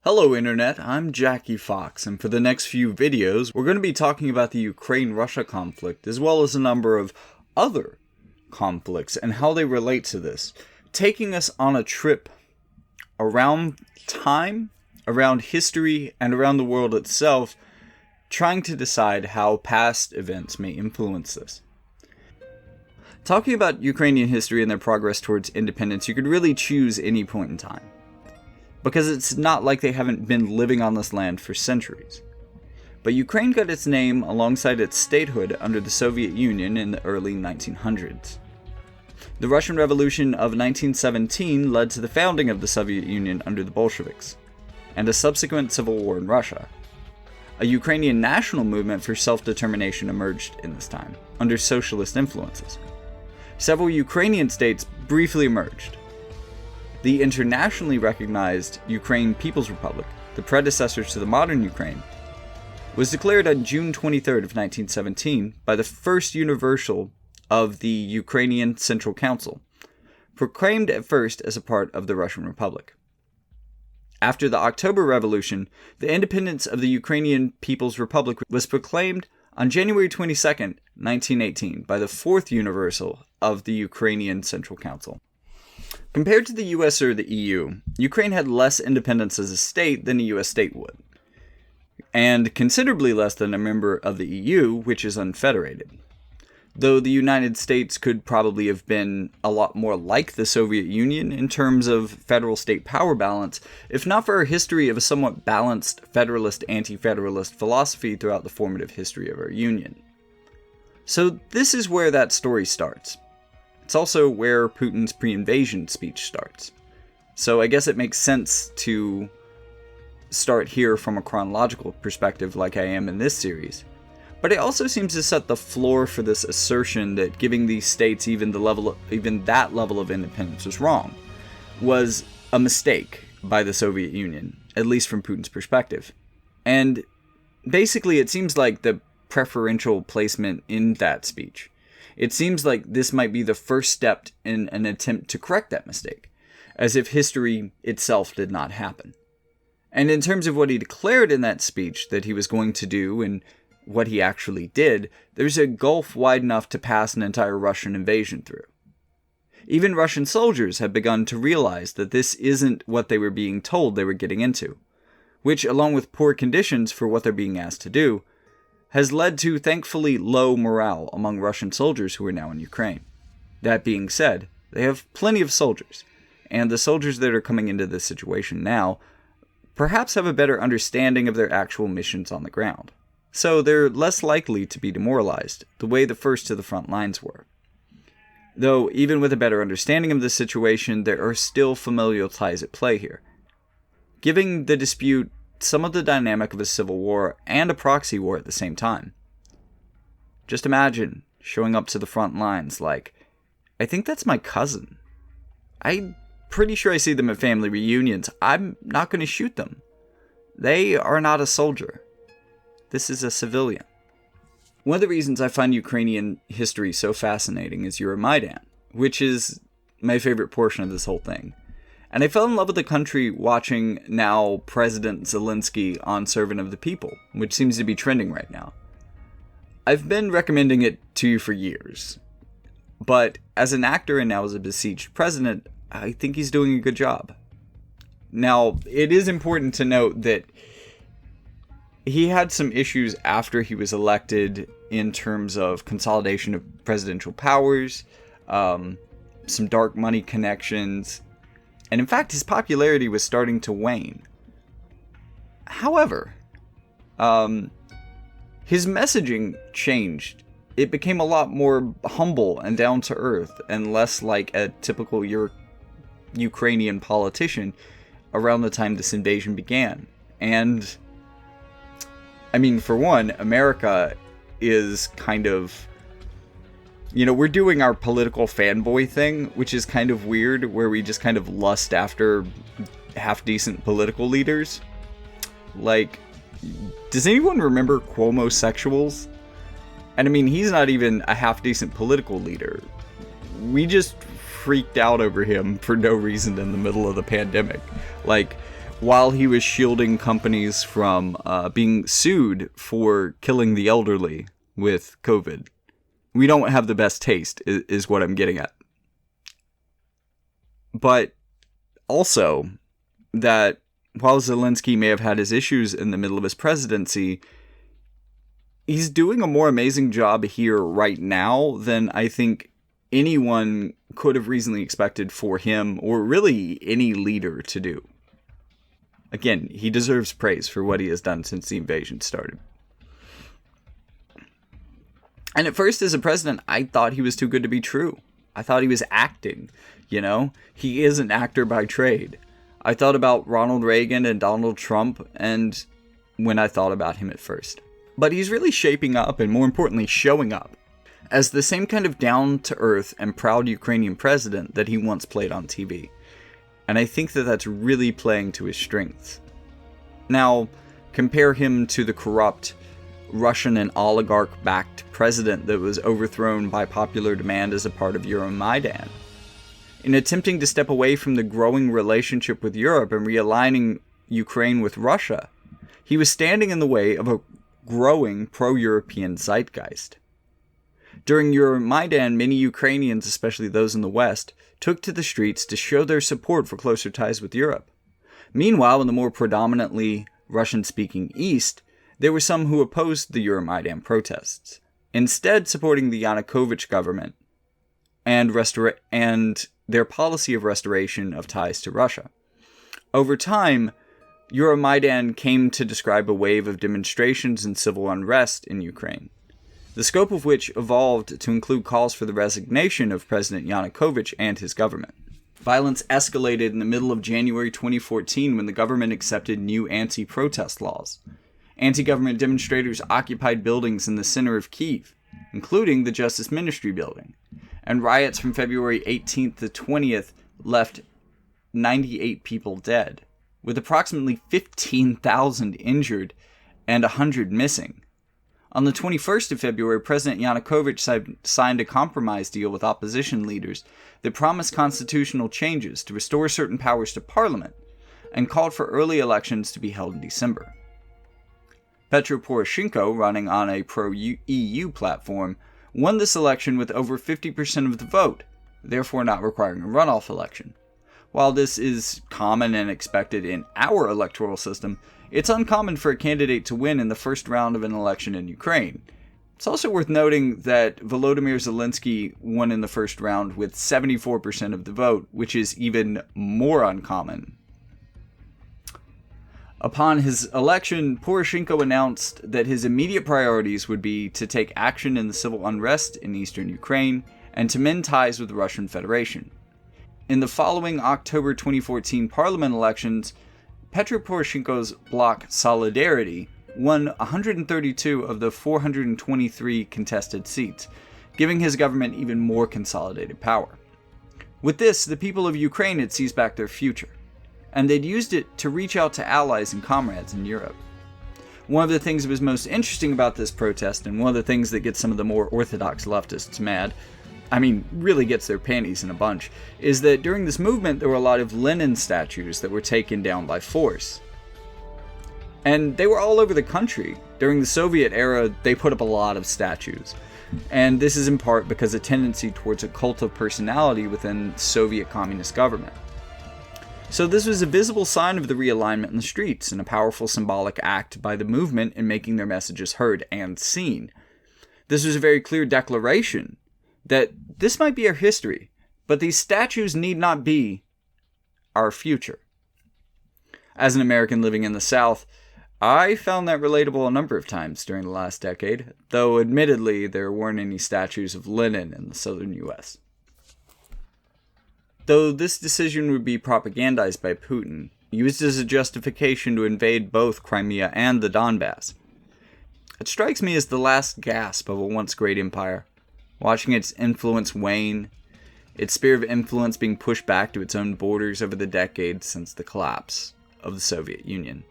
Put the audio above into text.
Hello Internet, I'm Jackie Fox, and for the next few videos, we're going to be talking about the Ukraine-Russia conflict, as well as a number of other conflicts and how they relate to this, taking us on a trip around time, around history, and around the world itself, trying to decide how past events may influence this. Talking about Ukrainian history and their progress towards independence, you could really choose any point in time, because it's not like they haven't been living on this land for centuries. But Ukraine got its name alongside its statehood under the Soviet Union in the early 1900s. The Russian Revolution of 1917 led to the founding of the Soviet Union under the Bolsheviks, and a subsequent civil war in Russia. A Ukrainian national movement for self-determination emerged in this time, under socialist influences. Several Ukrainian states briefly emerged. The internationally recognized Ukraine People's Republic, the predecessors to the modern Ukraine, was declared on June 23rd of 1917 by the First Universal of the Ukrainian Central Council, proclaimed at first as a part of the Russian Republic. After the October Revolution, the independence of the Ukrainian People's Republic was proclaimed on January 22nd, 1918 by the Fourth Universal of the Ukrainian Central Council. Compared to the US or the EU, Ukraine had less independence as a state than a US state would, and considerably less than a member of the EU, which is unfederated. Though the United States could probably have been a lot more like the Soviet Union in terms of federal-state power balance, if not for a history of a somewhat balanced federalist-anti-federalist philosophy throughout the formative history of our union. So this is where that story starts. It's also where Putin's pre-invasion speech starts. So I guess it makes sense to start here from a chronological perspective like I am in this series. But it also seems to set the floor for this assertion that giving these states even that level of independence was wrong, was a mistake by the Soviet Union, at least from Putin's perspective. And basically it seems like the preferential placement in that speech, it seems like this might be the first step in an attempt to correct that mistake, as if history itself did not happen. And in terms of what he declared in that speech that he was going to do and what he actually did, there's a gulf wide enough to pass an entire Russian invasion through. Even Russian soldiers have begun to realize that this isn't what they were being told they were getting into, which, along with poor conditions for what they're being asked to do, has led to thankfully low morale among Russian soldiers who are now in Ukraine. That being said, they have plenty of soldiers, and the soldiers that are coming into this situation now perhaps have a better understanding of their actual missions on the ground. So they're less likely to be demoralized, the way the first to the front lines were. Though, even with a better understanding of the situation, there are still familial ties at play here, giving the dispute some of the dynamic of a civil war and a proxy war at the same time. Just imagine showing up to the front lines like, I think that's my cousin. I'm pretty sure I see them at family reunions. I'm not going to shoot them. They are not a soldier. This is a civilian. One of the reasons I find Ukrainian history so fascinating is Euromaidan, which is my favorite portion of this whole thing. And I fell in love with the country watching now President Zelensky on Servant of the People, which seems to be trending right now. I've been recommending it to you for years, but as an actor and now as a besieged president, I think he's doing a good job. Now, it is important to note that he had some issues after he was elected in terms of consolidation of presidential powers, some dark money connections, and in fact, his popularity was starting to wane. However, his messaging changed. It became a lot more humble and down to earth and less like a typical Ukrainian politician around the time this invasion began. And, I mean, for one, America is kind of, we're doing our political fanboy thing, which is kind of weird, where we just kind of lust after half-decent political leaders. Like, does anyone remember Cuomo-sexuals? And I mean, he's not even a half-decent political leader. We just freaked out over him for no reason in the middle of the pandemic. Like, while he was shielding companies from being sued for killing the elderly with COVID. We don't have the best taste, is what I'm getting at. But also, that while Zelensky may have had his issues in the middle of his presidency, he's doing a more amazing job here right now than I think anyone could have reasonably expected for him, or really any leader, to do. Again, he deserves praise for what he has done since the invasion started. And at first, as a president, I thought he was too good to be true. I thought he was acting, you know? He is an actor by trade. I thought about Ronald Reagan and Donald Trump, and when I thought about him at first. But he's really shaping up, and more importantly, showing up, as the same kind of down-to-earth and proud Ukrainian president that he once played on TV. And I think that that's really playing to his strengths. Now, compare him to the corrupt Russian and oligarch-backed president that was overthrown by popular demand as a part of Euromaidan. In attempting to step away from the growing relationship with Europe and realigning Ukraine with Russia, he was standing in the way of a growing pro-European zeitgeist. During Euromaidan, many Ukrainians, especially those in the West, took to the streets to show their support for closer ties with Europe. Meanwhile, in the more predominantly Russian-speaking East, there were some who opposed the Euromaidan protests, instead supporting the Yanukovych government and their policy of restoration of ties to Russia. Over time, Euromaidan came to describe a wave of demonstrations and civil unrest in Ukraine, the scope of which evolved to include calls for the resignation of President Yanukovych and his government. Violence escalated in the middle of January 2014 when the government accepted new anti-protest laws. Anti-government demonstrators occupied buildings in the center of Kyiv, including the Justice Ministry building, and riots from February 18th to 20th left 98 people dead, with approximately 15,000 injured and 100 missing. On the 21st of February, President Yanukovych signed a compromise deal with opposition leaders that promised constitutional changes to restore certain powers to parliament and called for early elections to be held in December. Petro Poroshenko, running on a pro-EU platform, won this election with over 50% of the vote, therefore not requiring a runoff election. While this is common and expected in our electoral system, it's uncommon for a candidate to win in the first round of an election in Ukraine. It's also worth noting that Volodymyr Zelensky won in the first round with 74% of the vote, which is even more uncommon. Upon his election, Poroshenko announced that his immediate priorities would be to take action in the civil unrest in eastern Ukraine and to mend ties with the Russian Federation. In the following October 2014 parliament elections, Petro Poroshenko's bloc Solidarity won 132 of the 423 contested seats, giving his government even more consolidated power. With this, the people of Ukraine had seized back their future, and they'd used it to reach out to allies and comrades in Europe. One of the things that was most interesting about this protest, and one of the things that gets some of the more orthodox leftists mad, really gets their panties in a bunch, is that during this movement there were a lot of Lenin statues that were taken down by force. And they were all over the country. During the Soviet era, they put up a lot of statues. And this is in part because of a tendency towards a cult of personality within Soviet communist government. So this was a visible sign of the realignment in the streets, and a powerful symbolic act by the movement in making their messages heard and seen. This was a very clear declaration that this might be our history, but these statues need not be our future. As an American living in the South, I found that relatable a number of times during the last decade, though admittedly there weren't any statues of Lenin in the southern US. Though this decision would be propagandized by Putin, used as a justification to invade both Crimea and the Donbass, it strikes me as the last gasp of a once great empire, watching its influence wane, its sphere of influence being pushed back to its own borders over the decades since the collapse of the Soviet Union.